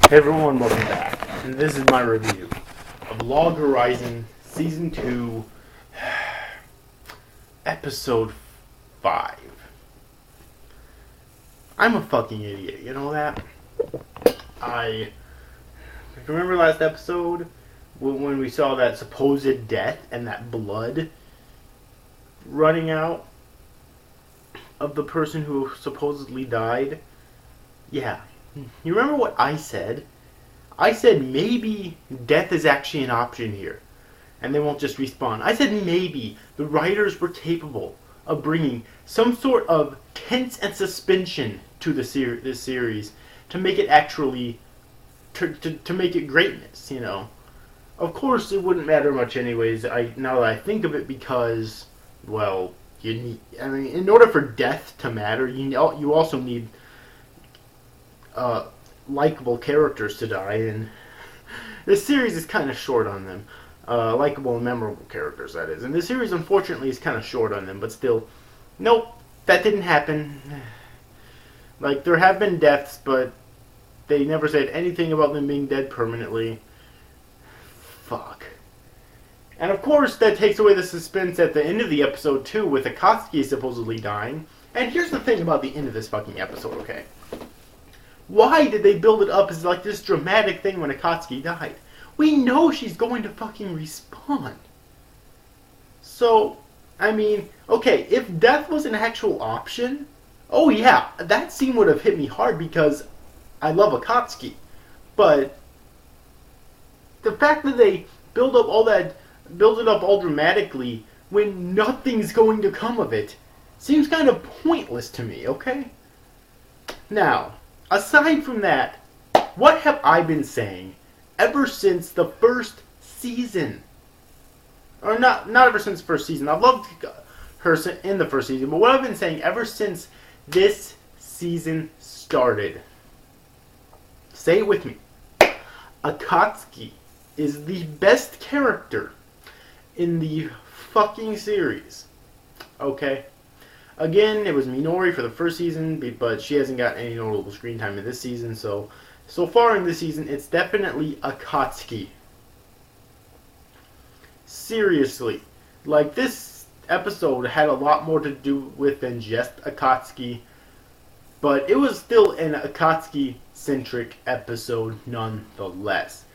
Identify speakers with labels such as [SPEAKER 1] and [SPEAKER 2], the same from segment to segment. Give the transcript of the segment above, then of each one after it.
[SPEAKER 1] Hey everyone, welcome back. And this is my review of Log Horizon Season 2, Episode 5. I'm a fucking idiot, you know that? I remember last episode when we saw that supposed death and that blood running out of the person who supposedly died? Yeah. You remember what I said? I said maybe death is actually an option here, and they won't just respawn. I said maybe the writers were capable of bringing some sort of tense and suspension to this series to make it actually, to make it greatness, you know. Of course, it wouldn't matter much anyways, now that I think of it, because, well, in order for death to matter, you also need likable characters to die, and this series is kind of short on them. Likable and memorable characters, that is. And this series, unfortunately, is kind of short on them, but still, nope, that didn't happen. Like, there have been deaths, but they never said anything about them being dead permanently. Fuck. And of course, that takes away the suspense at the end of the episode, too, with Akatsuki supposedly dying. And here's the thing about the end of this fucking episode, okay? Why did they build it up as like this dramatic thing when Akatsuki died? We know she's going to fucking respawn. So, I mean, okay, if death was an actual option, oh yeah, that scene would have hit me hard because I love Akatsuki. But the fact that they build it up all dramatically when nothing's going to come of it seems kind of pointless to me, okay? Now, aside from that, what have I been saying ever since the first season? Or not ever since the first season. I've loved her in the first season, but what I've been saying ever since this season started. Say it with me. Akatsuki is the best character in the fucking series. Okay? Again, it was Minori for the first season, but she hasn't got any notable screen time in this season, so far in this season, it's definitely Akatsuki. Seriously. Like, this episode had a lot more to do with than just Akatsuki, but it was still an Akatsuki-centric episode nonetheless.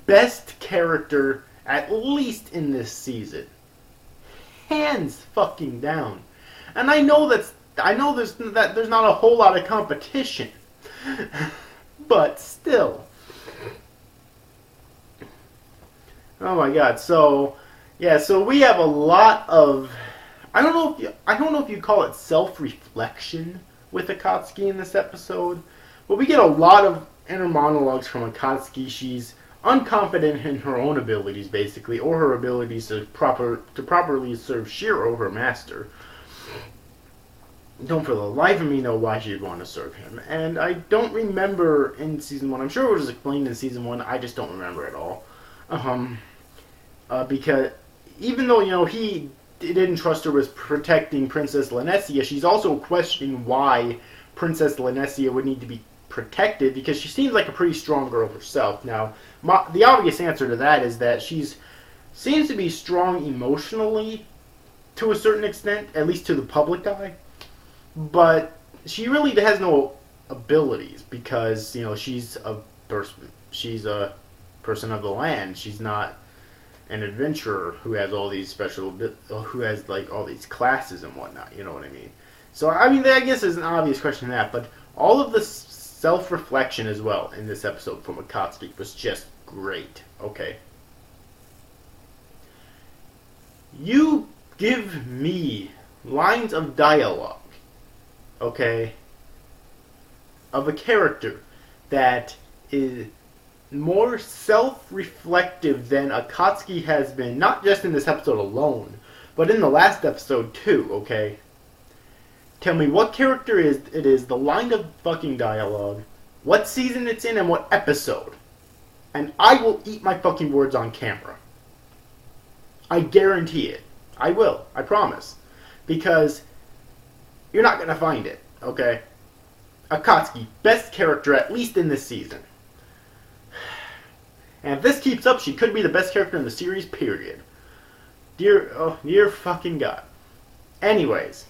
[SPEAKER 1] Best character, at least in this season. Hands fucking down. And I know there's not a whole lot of competition, but still. Oh my God! So yeah, so we have a lot of I don't know if you call it self-reflection with Akatsuki in this episode, but we get a lot of inner monologues from Akatsuki. She's unconfident in her own abilities, basically, or her abilities to properly serve Shiro, her master. Don't for the life of me know why she'd want to serve him. And I don't remember in Season 1. I'm sure it was explained in Season 1. I just don't remember at all. Because even though, he didn't trust her with protecting Princess Lanessia, she's also questioning why Princess Lanessia would need to be protected, because she seems like a pretty strong girl herself. Now, the obvious answer to that is that seems to be strong emotionally to a certain extent, at least to the public eye. But she really has no abilities because, she's a person of the land. She's not an adventurer who has all these who has like all these classes and whatnot. You know what I mean? So I mean, I guess there's an obvious question to that, but all of the self-reflection as well in this episode from Akatsuki was just great. Okay, you give me lines of dialogue. Okay, of a character that is more self-reflective than Akatsuki has been, not just in this episode alone, but in the last episode too, okay? Tell me what character it is, the line of fucking dialogue, what season it's in, and what episode. And I will eat my fucking words on camera. I guarantee it. I will. I promise. Because you're not going to find it, okay? Akatsuki, best character, at least in this season. And if this keeps up, she could be the best character in the series, period. Dear fucking God. Anyways.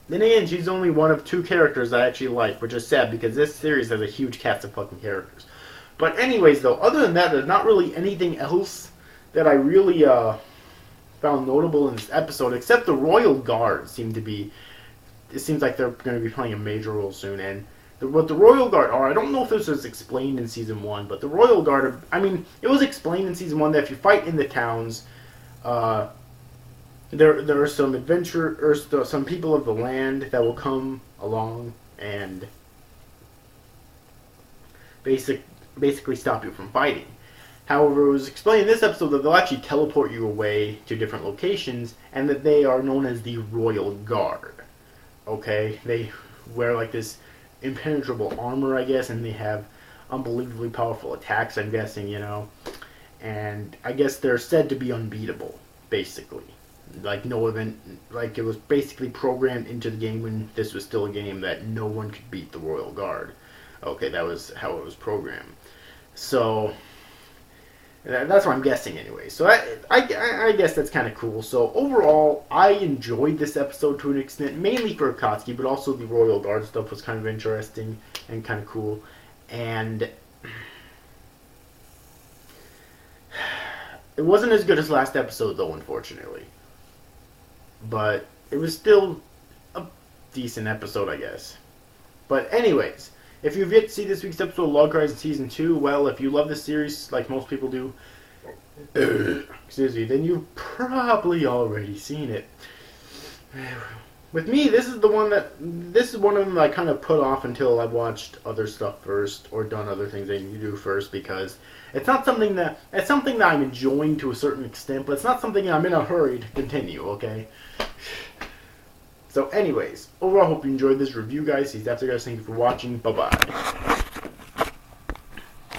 [SPEAKER 1] Then again, she's only one of 2 characters I actually like, which is sad because this series has a huge cast of fucking characters. But anyways, though, other than that, there's not really anything else that I really found notable in this episode, except the Royal Guard seemed to be... It seems like they're going to be playing a major role soon, and what the Royal Guard are, I don't know if this was explained in Season 1, but the Royal Guard, it was explained in Season 1 that if you fight in the towns, there are some some people of the land that will come along and basically stop you from fighting. However, it was explained in this episode that they'll actually teleport you away to different locations, and that they are known as the Royal Guard. Okay? They wear like this impenetrable armor, I guess, and they have unbelievably powerful attacks, I'm guessing, and I guess they're said to be unbeatable, basically. Like it was basically programmed into the game when this was still a game that no one could beat the Royal Guard. Okay, that was how it was programmed. So that's what I'm guessing anyway. So I guess that's kind of cool. So overall, I enjoyed this episode to an extent, mainly for Akatsuki, but also the Royal Guard stuff was kind of interesting and kind of cool. And it wasn't as good as last episode, though, unfortunately. But it was still a decent episode, I guess. But anyways, if you've yet to see this week's episode of Log Horizon Season 2, well, if you love this series, like most people do, excuse me, then you've probably already seen it. With me, this is one of them that I kind of put off until I've watched other stuff first, or done other things I need to do first, because it's something that I'm enjoying to a certain extent, but it's not something I'm in a hurry to continue, okay? So anyways, overall, I hope you enjoyed this review, guys. That's it, guys. Thank you for watching. Bye-bye.